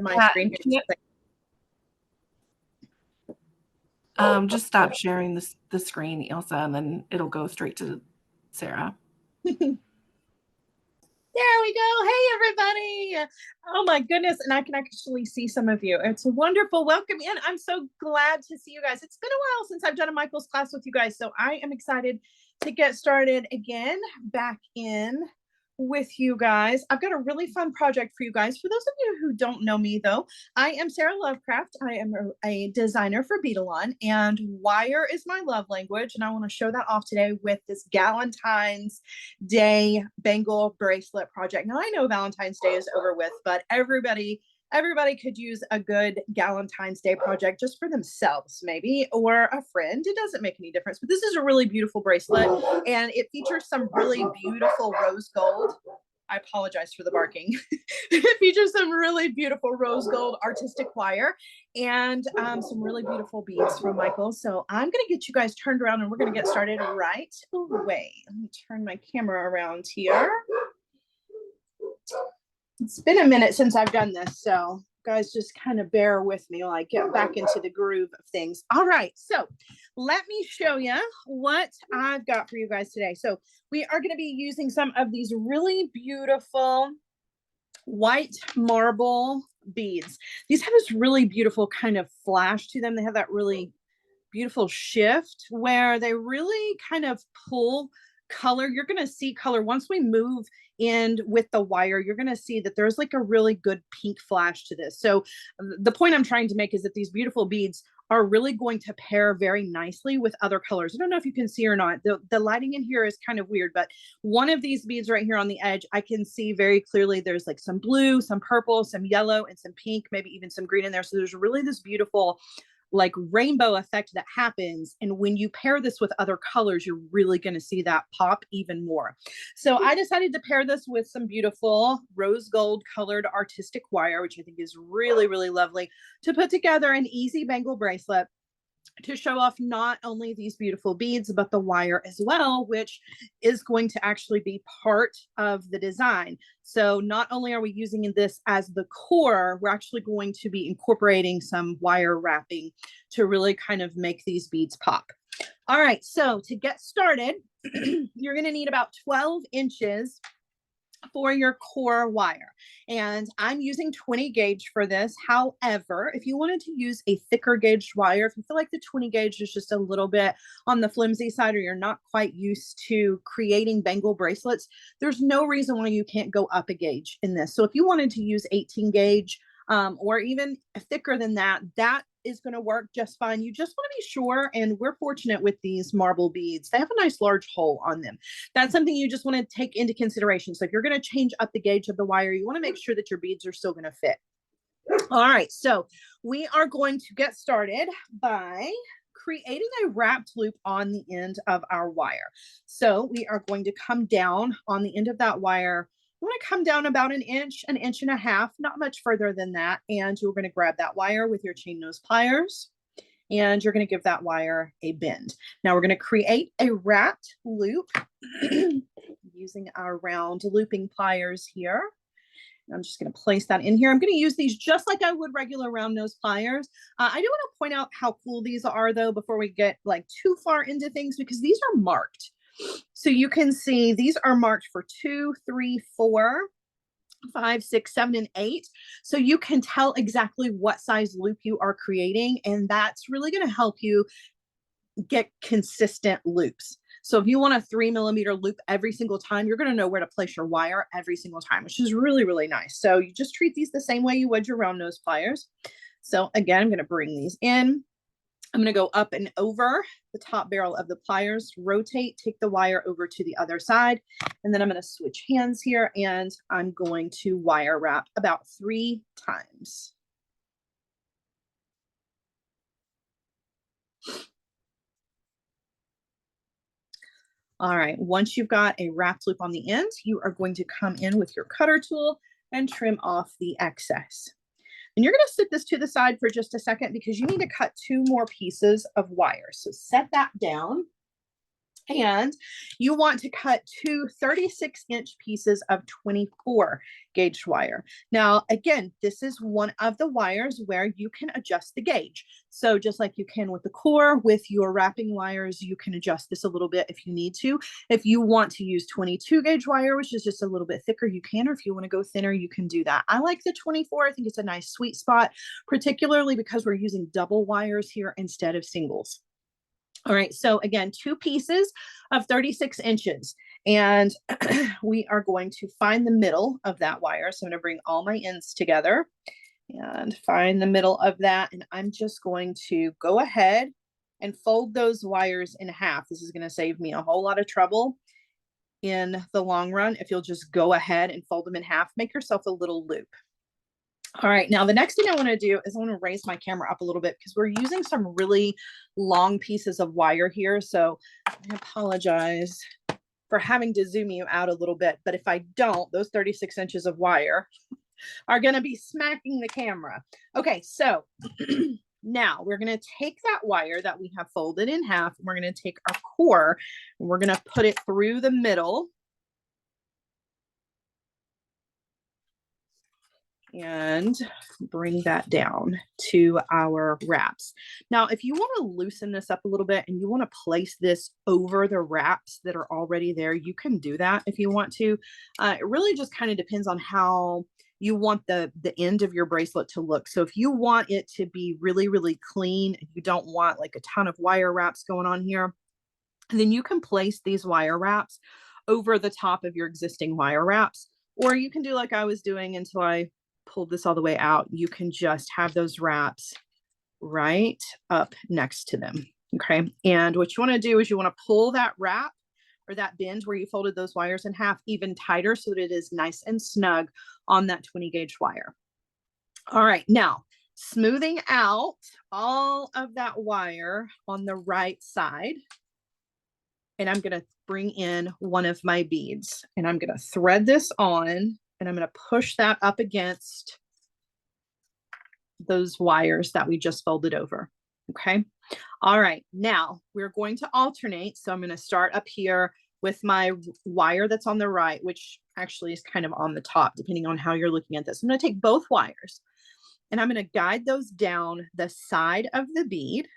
my screen. Just stop sharing the screen, Ilsa, and then it'll go straight to Sarah. There we go. Hey, everybody. Oh, my goodness. And I can actually see some of you. It's wonderful. Welcome in. I'm so glad to see you guys. It's been a while since I've done a Michael's class with you guys, so I am excited to get started again back in with you guys. I've got a really fun project for you guys. For those of you who don't know me, though, I am Sarah Lovecraft. I am a designer for Beadalon, and wire is my love language, and I want to show that off today with this Gal-entines Day Bangle Bracelet project. Now, I know Valentine's Day is over with, but everybody could use a good Gal-entines Day project just for themselves, maybe, or a friend. It doesn't make any difference, but this is a really beautiful bracelet, and it features some really beautiful rose gold. I apologize for the barking. It features some really beautiful rose gold artistic wire and some really beautiful beads from Michael. So I'm going to get you guys turned around and we're going to get started right away. Let me turn my camera around here. It's been a minute since I've done this, so guys, just kind of bear with me while I get back into the groove of things. All right, so let me show you what I've got for you guys today. So we are going to be using some of these really beautiful white marble beads. These have this really beautiful kind of flash to them. They have that really beautiful shift where they really kind of pull color. You're going to see color once we move in with the wire. You're going to see that there's like a really good pink flash to this. So the point I'm trying to make is that these beautiful beads are really going to pair very nicely with other colors. I don't know if you can see or not. The lighting in here is kind of weird, but one of these beads right here on the edge, I can see very clearly there's like some blue, some purple, some yellow, and some pink, maybe even some green in there. So there's really this beautiful like rainbow effect that happens. And when you pair this with other colors, you're really going to see that pop even more. So I decided to pair this with some beautiful rose gold colored artistic wire, which I think is really, really lovely, to put together an easy bangle bracelet to show off not only these beautiful beads, but the wire as well, which is going to actually be part of the design. So not only are we using this as the core, we're actually going to be incorporating some wire wrapping to really kind of make these beads pop. All right, so to get started, you're going to need about 12 inches for your core wire. And I'm using 20 gauge for this. However, if you wanted to use a thicker gauge wire, if you feel like the 20 gauge is just a little bit on the flimsy side, or you're not quite used to creating bangle bracelets, there's no reason why you can't go up a gauge in this. So if you wanted to use 18 gauge or even thicker than that, that is going to work just fine. You just want to be sure, and we're fortunate with these marble beads, they have a nice large hole on them. That's something you just want to take into consideration. So if you're going to change up the gauge of the wire, you want to make sure that your beads are still going to fit. All right, so we are going to get started by creating a wrapped loop on the end of our wire. So we are going to come down on the end of that wire. You want to come down about an inch and a half, not much further than that. And you're going to grab that wire with your chain nose pliers, and you're going to give that wire a bend. Now we're going to create a wrapped loop using our round looping pliers here. I'm just going to place that in here. I'm going to use these just like I would regular round nose pliers. I do want to point out how cool these are, though, before we get like too far into things, because these are marked. So you can see these are marked for 2, 3, 4, 5, 6, 7, and 8. So you can tell exactly what size loop you are creating, and that's really going to help you get consistent loops. So if you want a 3mm loop every single time, you're going to know where to place your wire every single time, which is really, really nice. So you just treat these the same way you would your round nose pliers. So again, I'm going to bring these in. I'm going to go up and over the top barrel of the pliers, rotate, take the wire over to the other side, and then I'm going to switch hands here, and I'm going to wire wrap about 3 times. All right, once you've got a wrapped loop on the end, you are going to come in with your cutter tool and trim off the excess. And you're going to sit this to the side for just a second because you need to cut 2 more pieces of wire. So set that down. And you want to cut two 36-inch pieces of 24 gauge wire. Now, again, this is one of the wires where you can adjust the gauge. So just like you can with the core, with your wrapping wires, you can adjust this a little bit if you need to. If you want to use 22 gauge wire, which is just a little bit thicker, you can, or if you want to go thinner, you can do that. I like the 24. I think it's a nice sweet spot, particularly because we're using double wires here instead of singles. All right, so again, two pieces of 36 inches. And we are going to find the middle of that wire. So I'm going to bring all my ends together and find the middle of that. And I'm just going to go ahead and fold those wires in half. This is going to save me a whole lot of trouble in the long run. If you'll just go ahead and fold them in half, make yourself a little loop. All right, now the next thing I want to do is I want to raise my camera up a little bit because we're using some really long pieces of wire here. So I apologize for having to zoom you out a little bit, but if I don't, those 36 inches of wire are going to be smacking the camera. Okay, so now we're going to take that wire that we have folded in half, and we're going to take our core and we're going to put it through the middle. And bring that down to our wraps. Now, if you want to loosen this up a little bit and you want to place this over the wraps that are already there, you can do that if you want to. It really just kind of depends on how you want the end of your bracelet to look. So if you want it to be really, really clean, and you don't want like a ton of wire wraps going on here, then you can place these wire wraps over the top of your existing wire wraps. Or you can do like I was doing until I pulled this all the way out. You can just have those wraps right up next to them. Okay. And what you want to do is you want to pull that wrap or that bend where you folded those wires in half even tighter so that it is nice and snug on that 20 gauge wire. All right. Now, smoothing out all of that wire on the right side. And I'm going to bring in one of my beads and I'm going to thread this on. And I'm going to push that up against those wires that we just folded over. Okay. All right. Now we're going to alternate. So I'm going to start up here with my wire that's on the right, which actually is kind of on the top, depending on how you're looking at this. I'm going to take both wires and I'm going to guide those down the side of the bead.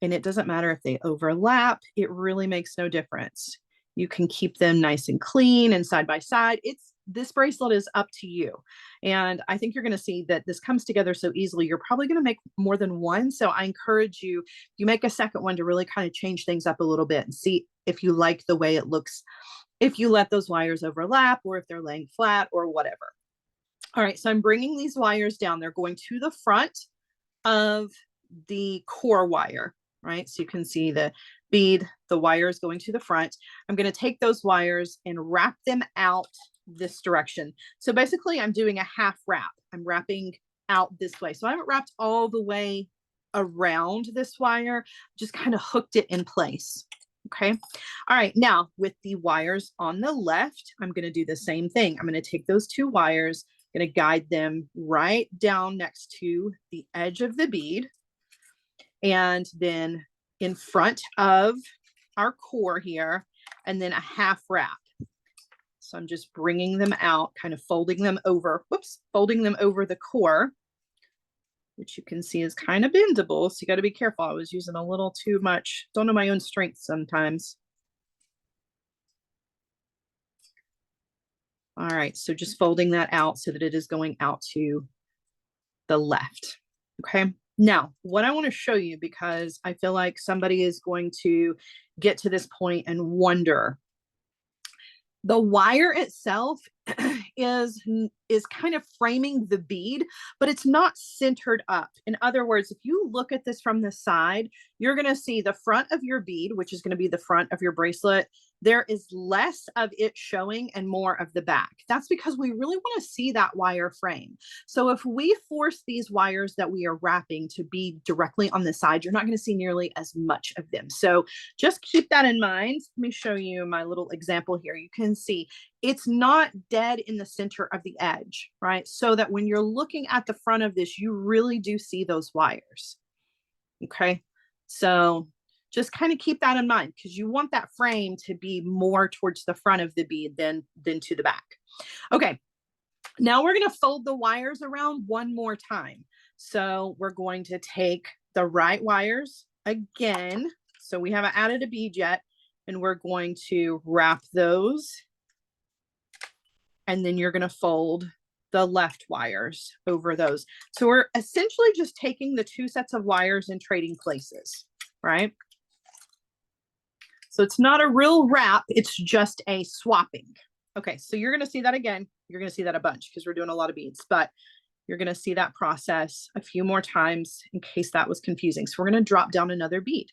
And it doesn't matter if they overlap. It really makes no difference. You can keep them nice and clean and side by side. This bracelet is up to you. And I think you're going to see that this comes together so easily. You're probably going to make more than one. So I encourage you make a second one to really kind of change things up a little bit and see if you like the way it looks, if you let those wires overlap or if they're laying flat or whatever. All right, so I'm bringing these wires down. They're going to the front of the core wire, right? So you can see the bead, the wires going to the front. I'm going to take those wires and wrap them out this direction. So basically I'm doing a half wrap. I'm wrapping out this way. So I haven't wrapped all the way around this wire, just kind of hooked it in place. Okay. All right. Now with the wires on the left, I'm going to do the same thing. I'm going to take those two wires, I'm going to guide them right down next to the edge of the bead. And then in front of our core here, and then a half wrap. So I'm just bringing them out, kind of folding them over, folding them over the core, which you can see is kind of bendable. So you got to be careful. I was using a little too much. Don't know my own strength sometimes. All right. So just folding that out so that it is going out to the left. Okay. Now, what I want to show you, because I feel like somebody is going to get to this point and wonder, the wire itself is kind of framing the bead, but it's not centered up. In other words, if you look at this from the side, you're going to see the front of your bead, which is going to be the front of your bracelet. There is less of it showing and more of the back. That's because we really want to see that wire frame. So if we force these wires that we are wrapping to be directly on the side, you're not going to see nearly as much of them. So just keep that in mind. Let me show you my little example here. You can see it's not dead in the center of the edge, right? So that when you're looking at the front of this, you really do see those wires. Okay. So Just kind of keep that in mind because you want that frame to be more towards the front of the bead than to the back. Okay, now we're going to fold the wires around one more time. So we're going to take the right wires again. So we haven't added a bead yet, and we're going to wrap those. And then you're going to fold the left wires over those. So we're essentially just taking the two sets of wires and trading places, right? So it's not a real wrap, it's just a swapping. Okay, so you're going to see that again. You're going to see that a bunch because we're doing a lot of beads, but you're going to see that process a few more times in case that was confusing. So we're going to drop down another bead.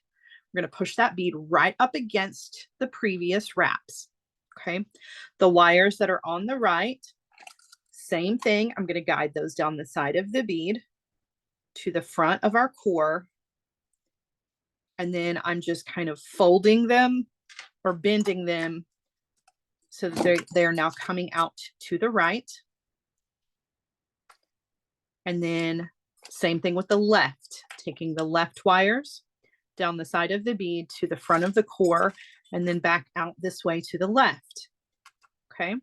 We're going to push that bead right up against the previous wraps. Okay, the wires that are on the right, same thing. I'm going to guide those down the side of the bead to the front of our core. And then I'm just kind of folding them or bending them so that they're now coming out to the right. And then same thing with the left, taking the left wires down the side of the bead to the front of the core and then back out this way to the left. Okay.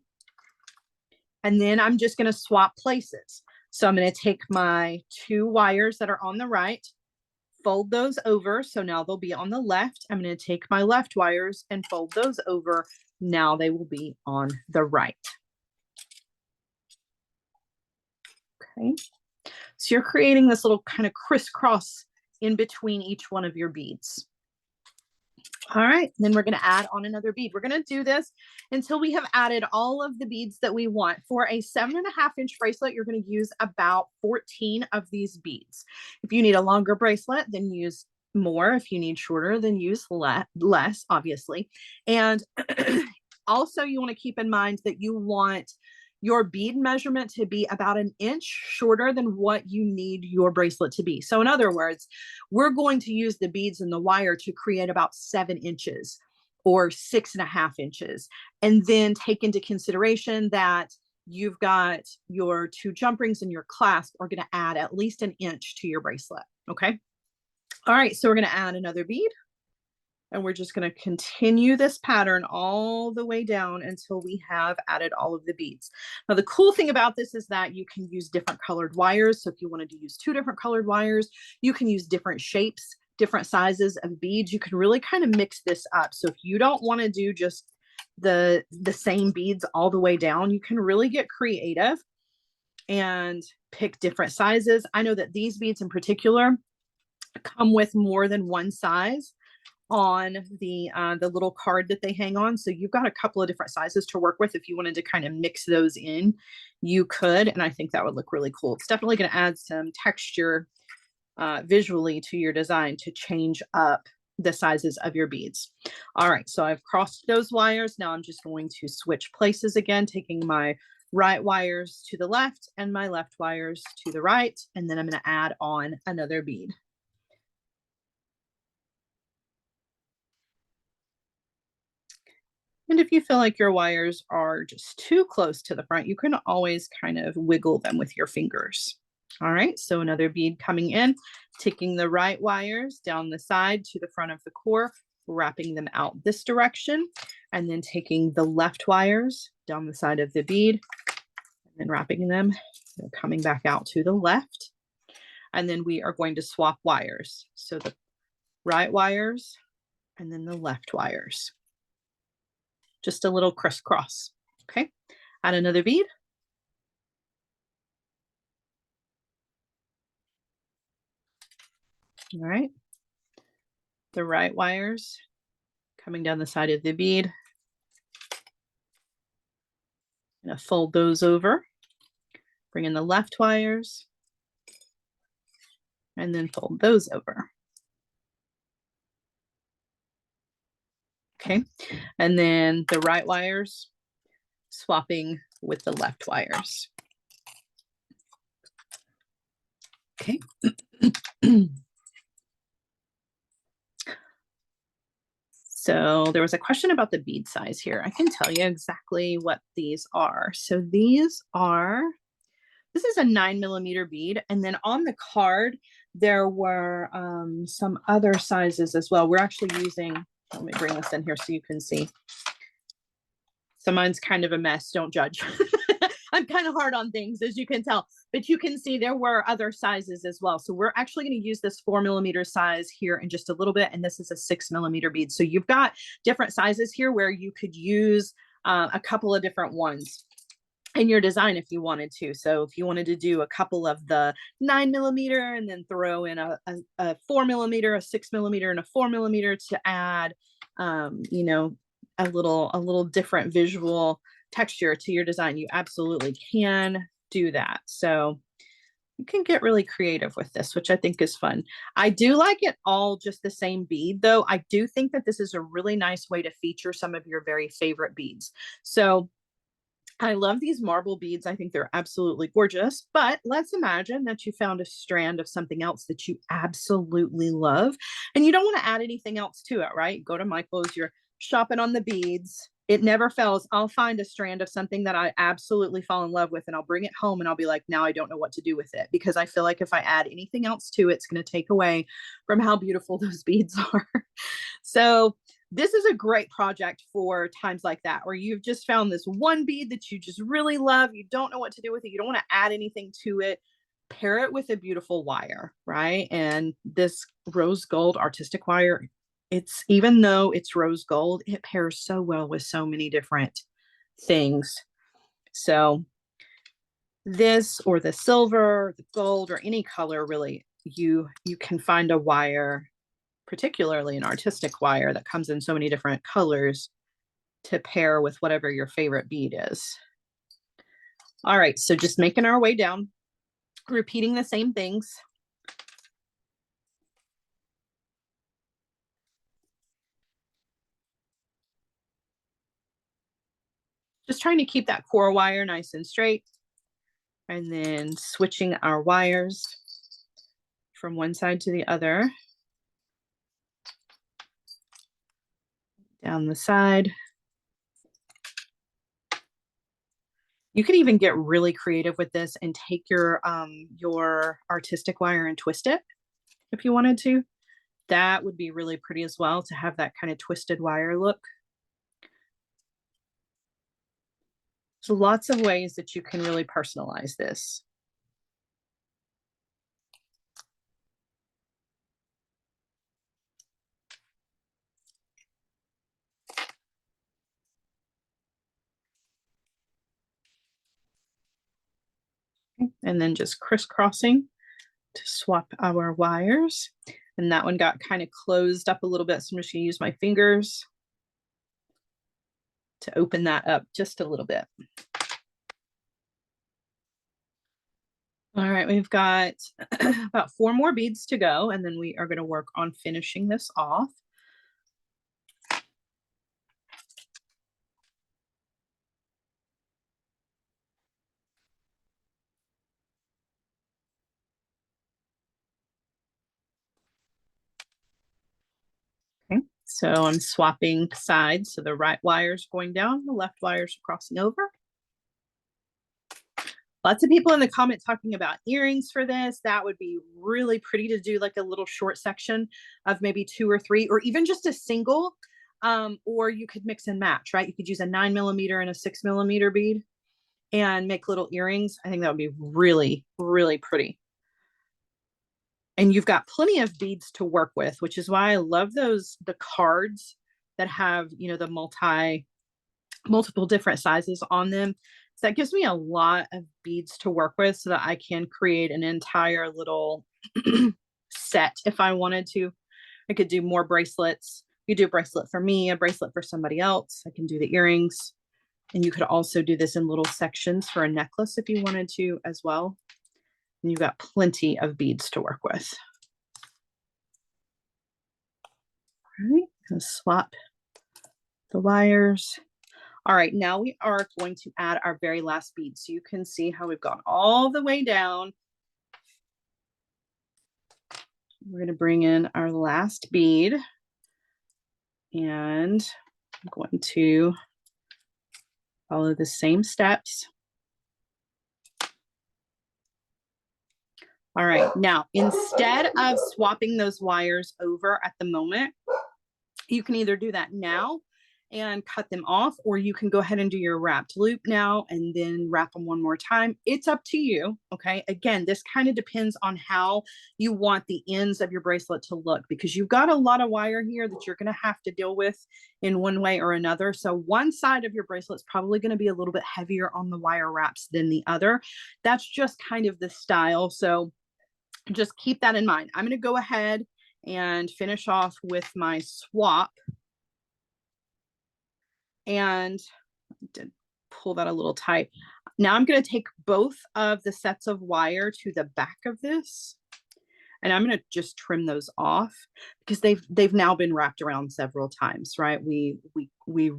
And then I'm just going to swap places. So I'm going to take my two wires that are on the right, fold those over. So now they'll be on the left. I'm going to take my left wires and fold those over. Now they will be on the right. Okay. So you're creating this little kind of crisscross in between each one of your beads. All right, then we're going to add on another bead. We're going to do this until we have added all of the beads that we want. For a 7.5-inch bracelet, you're going to use about 14 of these beads. If you need a longer bracelet, then use more. If you need shorter, then use less, obviously. And also you want to keep in mind that you want your bead measurement to be about an inch shorter than what you need your bracelet to be. So in other words, we're going to use the beads and the wire to create about 7 inches or 6.5 inches. And then take into consideration that you've got your 2 jump rings and your clasp are going to add at least an inch to your bracelet. Okay. All right. So we're going to add another bead. And we're just going to continue this pattern all the way down until we have added all of the beads. Now, the cool thing about this is that you can use different colored wires. So if you wanted to use 2 different colored wires, you can use different shapes, different sizes of beads. You can really kind of mix this up. So if you don't want to do just the same beads all the way down, you can really get creative and pick different sizes. I know that these beads in particular come with more than one size on the little card that they hang on. So you've got a couple of different sizes to work with. If you wanted to kind of mix those in, you could. And I think that would look really cool. It's definitely going to add some texture visually to your design to change up the sizes of your beads. All right, so I've crossed those wires. Now I'm just going to switch places again, taking my right wires to the left and my left wires to the right. And then I'm going to add on another bead. And if you feel like your wires are just too close to the front, you can always kind of wiggle them with your fingers. All right, so another bead coming in, taking the right wires down the side to the front of the core, wrapping them out this direction, and then taking the left wires down the side of the bead, and then wrapping them, coming back out to the left. And then we are going to swap wires. So the right wires and then the left wires. Just a little crisscross. Okay, add another bead. All right, the right wires coming down the side of the bead. I'm going to fold those over, bring in the left wires, and then fold those over. Okay, and then the right wires swapping with the left wires. Okay. So there was a question about the bead size here. I can tell you exactly what these are. So these are This is a 9mm bead. And then on the card, there were some other sizes as well. We're actually using, let me bring this in here so you can see. So mine's kind of a mess, don't judge. I'm kind of hard on things, as you can tell, but you can see there were other sizes as well. So we're actually going to use this 4mm size here in just a little bit. And this is a 6mm bead. So you've got different sizes here where you could use a couple of different ones in your design if you wanted to. So if you wanted to do a couple of the 9mm and then throw in a 4mm, a 6mm, and a 4mm to add, you know, a little different visual texture to your design, you absolutely can do that. So you can get really creative with this, which I think is fun. I do like it all just the same bead, though. I do think that this is a really nice way to feature some of your very favorite beads. So I love these marble beads. I think they're absolutely gorgeous, but let's imagine that you found a strand of something else that you absolutely love and you don't want to add anything else to it, right? Go to Michael's, you're shopping on the beads. It never fails. I'll find a strand of something that I absolutely fall in love with and I'll bring it home and I'll be like, now I don't know what to do with it, because I feel like if I add anything else to it, it's going to take away from how beautiful those beads are. So this is a great project for times like that, where you've just found this one bead that you just really love. You don't know what to do with it. You don't want to add anything to it. Pair it with a beautiful wire, right? And this rose gold artistic wire, it's, even though it's rose gold, it pairs so well with so many different things. So this, or the silver, the gold, or any color really, you can find a wire, particularly an artistic wire that comes in so many different colors, to pair with whatever your favorite bead is. All right, so just making our way down, repeating the same things. Just trying to keep that core wire nice and straight, and then switching our wires from one side to the other. Down the side. You could even get really creative with this and take your artistic wire and twist it if you wanted to. That would be really pretty as well, to have that kind of twisted wire look. There's lots of ways that you can really personalize this. And then just crisscrossing to swap our wires. And that one got kind of closed up a little bit, so I'm just gonna use my fingers to open that up just a little bit. All right, we've got about 4 more beads to go, and then we are going to work on finishing this off. Okay, so I'm swapping sides, so the right wire's going down, the left wire's crossing over. Lots of people in the comments talking about earrings for this. That would be really pretty to do like a little short section of maybe 2 or 3, or even just a single. Or you could mix and match, right? You could use a 9mm and a 6mm bead and make little earrings. I think that would be really, really pretty. And you've got plenty of beads to work with, which is why I love the cards that have, you know, the multiple different sizes on them. So that gives me a lot of beads to work with, so that I can create an entire little set if I wanted to. I could do more bracelets. You do a bracelet for me, a bracelet for somebody else. I can do the earrings. And you could also do this in little sections for a necklace if you wanted to as well. And you've got plenty of beads to work with. All right, I'm gonna swap the wires. All right, now we are going to add our very last bead. So you can see how we've gone all the way down. We're going to bring in our last bead, and I'm going to follow the same steps. All right, now instead of swapping those wires over at the moment, you can either do that now and cut them off, or you can go ahead and do your wrapped loop now and then wrap them one more time. It's up to you, okay? Again, this kind of depends on how you want the ends of your bracelet to look, because you've got a lot of wire here that you're gonna have to deal with in one way or another. So one side of your bracelet is probably gonna be a little bit heavier on the wire wraps than the other. That's just kind of the style. So just keep that in mind. I'm gonna go ahead and finish off with my swap. And did pull that a little tight. Now I'm going to take both of the sets of wire to the back of this, and I'm going to just trim those off because they've now been wrapped around several times, right? We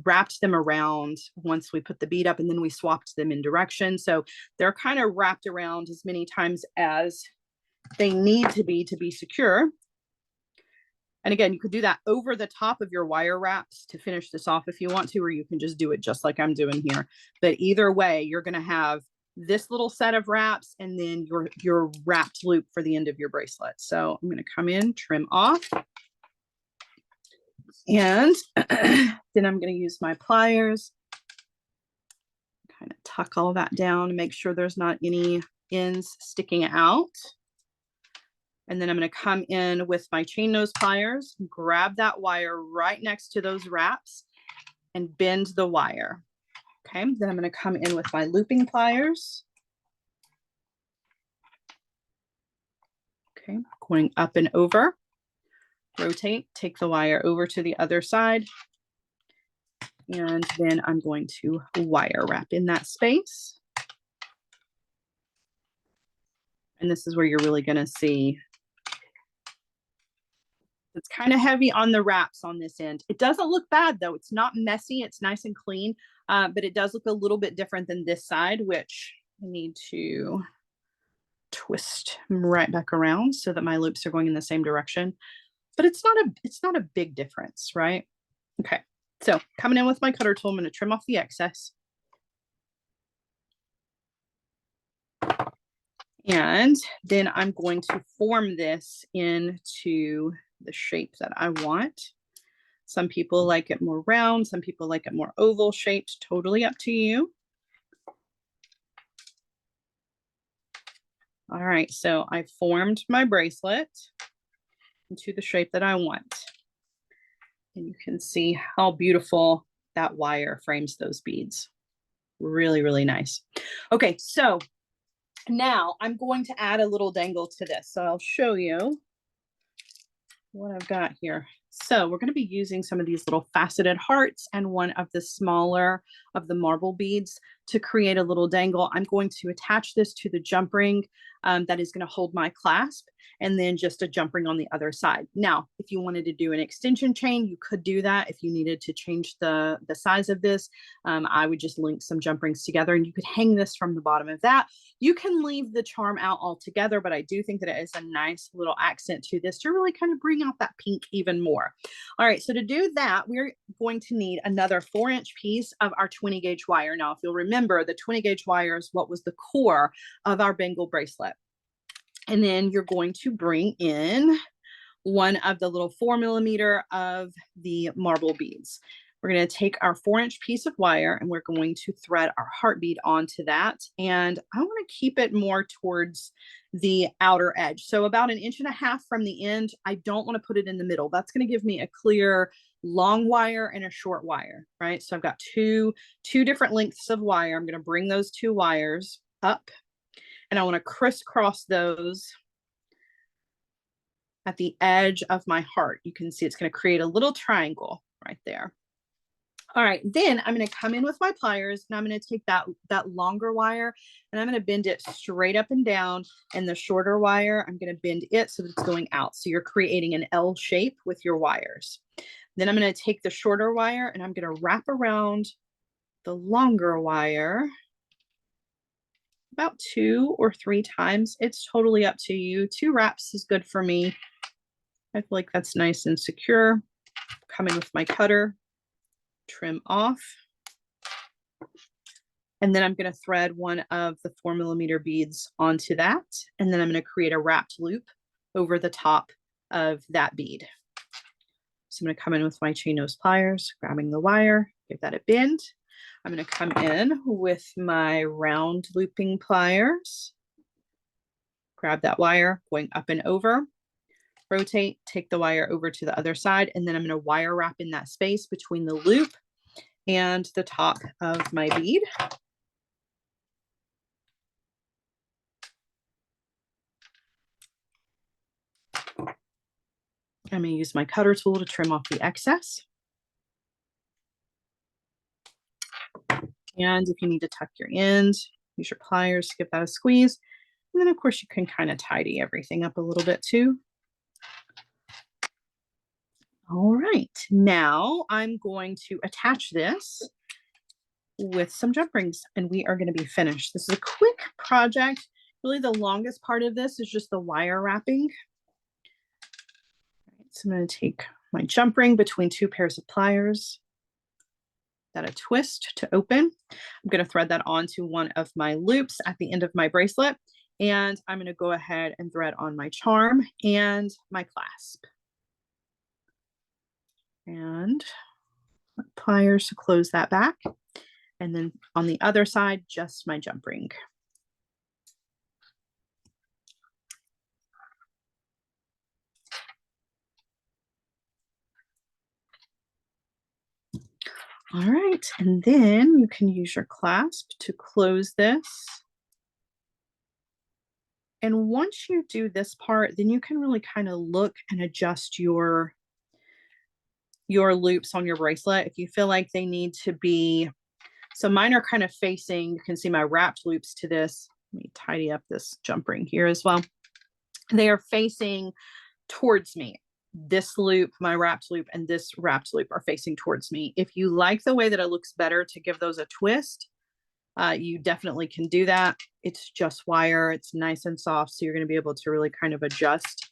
wrapped them around once we put the bead up, and then we swapped them in direction. So they're kind of wrapped around as many times as they need to be secure. And again, you could do that over the top of your wire wraps to finish this off if you want to, or you can just do it just like I'm doing here. But either way, you're going to have this little set of wraps and then your wrapped loop for the end of your bracelet. So I'm going to come in, trim off. And then I'm going to use my pliers, kind of tuck all that down and make sure there's not any ends sticking out. And then I'm going to come in with my chain nose pliers, grab that wire right next to those wraps and bend the wire. Okay, then I'm going to come in with my looping pliers. Okay, going up and over, rotate, take the wire over to the other side. And then I'm going to wire wrap in that space. And this is where you're really going to see it's kind of heavy on the wraps on this end. It doesn't look bad though. It's not messy. It's nice and clean, but it does look a little bit different than this side, which I need to twist right back around so that my loops are going in the same direction. But it's not a big difference, right? Okay, so coming in with my cutter tool, I'm going to trim off the excess. And then I'm going to form this into the shape that I want. Some people like it more round, some people like it more oval shaped, totally up to you. All right, so I formed my bracelet into the shape that I want. And you can see how beautiful that wire frames those beads. Really, really nice. Okay, so now I'm going to add a little dangle to this. So I'll show you what I've got here. So we're going to be using some of these little faceted hearts and one of the smaller of the marble beads to create a little dangle. I'm going to attach this to the jump ring that is going to hold my clasp, and then just a jump ring on the other side. Now, if you wanted to do an extension chain, you could do that. If you needed to change the size of this, I would just link some jump rings together and you could hang this from the bottom of that. You can leave the charm out altogether, but I do think that it is a nice little accent to this to really kind of bring out that pink even more. All right, so to do that, we're going to need another 4-inch piece of our 20 gauge wire. Now, if you'll remember, the 20 gauge wire is what was the core of our Bangle bracelet. And then you're going to bring in one of the little 4mm of the marble beads. We're going to take our 4-inch piece of wire and we're going to thread our heart bead onto that. And I want to keep it more towards the outer edge. So about 1.5 inches from the end. I don't want to put it in the middle. That's going to give me a clear long wire and a short wire, right? So I've got two different lengths of wire. I'm going to bring those 2 wires up and I want to crisscross those at the edge of my heart. You can see it's going to create a little triangle right there. All right, then I'm going to come in with my pliers and I'm going to take that longer wire and I'm going to bend it straight up and down, and the shorter wire, I'm going to bend it so that it's going out. So you're creating an L shape with your wires. Then I'm going to take the shorter wire and I'm going to wrap around the longer wire about 2 or 3 times. It's totally up to you. 2 wraps is good for me. I feel like that's nice and secure. Come in with my cutter, trim off. And then I'm going to thread one of the 4mm beads onto that. And then I'm going to create a wrapped loop over the top of that bead. So I'm going to come in with my chain nose pliers, grabbing the wire, give that a bend. I'm going to come in with my round looping pliers, grab that wire, going up and over, rotate, take the wire over to the other side, and then I'm going to wire wrap in that space between the loop and the top of my bead. I'm going to use my cutter tool to trim off the excess. And if you need to tuck your end, use your pliers to give that a squeeze. And then of course you can kind of tidy everything up a little bit too. All right, now I'm going to attach this with some jump rings and we are going to be finished. This is a quick project. Really the longest part of this is just the wire wrapping. So I'm going to take my jump ring between two pairs of pliers, that a twist to open. I'm going to thread that onto one of my loops at the end of my bracelet. And I'm going to go ahead and thread on my charm and my clasp. And pliers to close that back. And then on the other side, just my jump ring. All right, and then you can use your clasp to close this. And once you do this part, then you can really kind of look and adjust your loops on your bracelet. If you feel like they need to be, so mine are kind of facing, you can see my wrapped loops to this. Let me tidy up this jump ring here as well. They are facing towards me. This loop, my wrapped loop, and this wrapped loop are facing towards me. If you like the way that it looks better to give those a twist, you definitely can do that. It's just wire. It's nice and soft. So you're going to be able to really kind of adjust.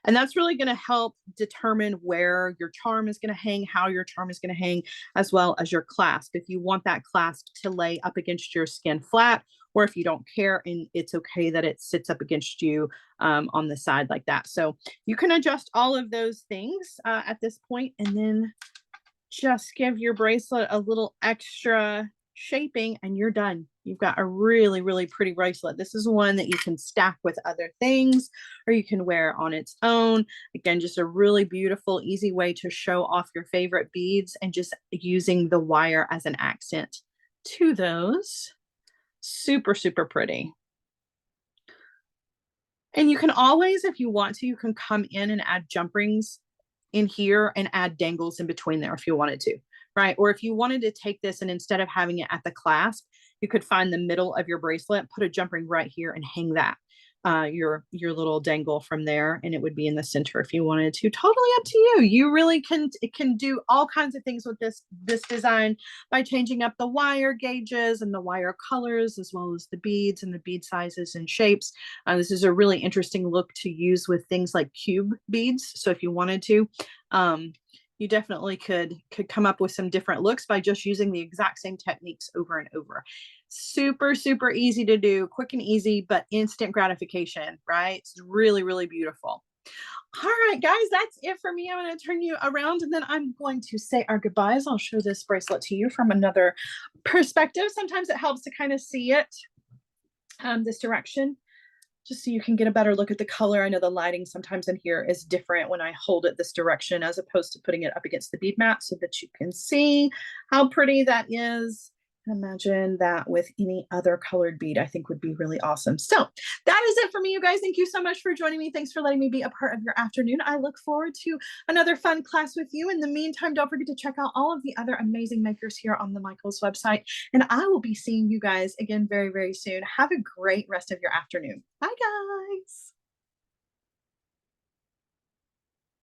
And that's really going to help determine where your charm is going to hang, how your charm is going to hang, as well as your clasp. If you want that clasp to lay up against your skin flat, or if you don't care and it's okay that it sits up against you on the side like that. So you can adjust all of those things at this point, and then just give your bracelet a little extra shaping and you're done. You've got a really, really pretty bracelet. This is one that you can stack with other things or you can wear on its own. Again, just a really beautiful, easy way to show off your favorite beads and just using the wire as an accent to those. Super, super pretty. And you can always, if you want to, you can come in and add jump rings in here and add dangles in between there if you wanted to, right? Or if you wanted to take this and instead of having it at the clasp, you could find the middle of your bracelet, put a jump ring right here and hang that, your little dangle from there, and it would be in the center if you wanted to. Totally up to you. You really can do all kinds of things with this design by changing up the wire gauges and the wire colors, as well as the beads and the bead sizes and shapes. This is a really interesting look to use with things like cube beads. So if you wanted to, you definitely could come up with some different looks by just using the exact same techniques over and over. Super, super easy to do, quick and easy, but instant gratification, right? It's really, really beautiful. All right, guys, that's it for me. I'm going to turn you around and then I'm going to say our goodbyes. I'll show this bracelet to you from another perspective. Sometimes it helps to kind of see it this direction, just so you can get a better look at the color. I know the lighting sometimes in here is different when I hold it this direction as opposed to putting it up against the bead mat so that you can see how pretty that is. Imagine that with any other colored bead, I think would be really awesome. So that is it for me, you guys. Thank you so much for joining me. Thanks for letting me be a part of your afternoon. I look forward to another fun class with you. In the meantime, don't forget to check out all of the other amazing makers here on the Michaels website. And I will be seeing you guys again very, very soon. Have a great rest of your afternoon. Bye, guys.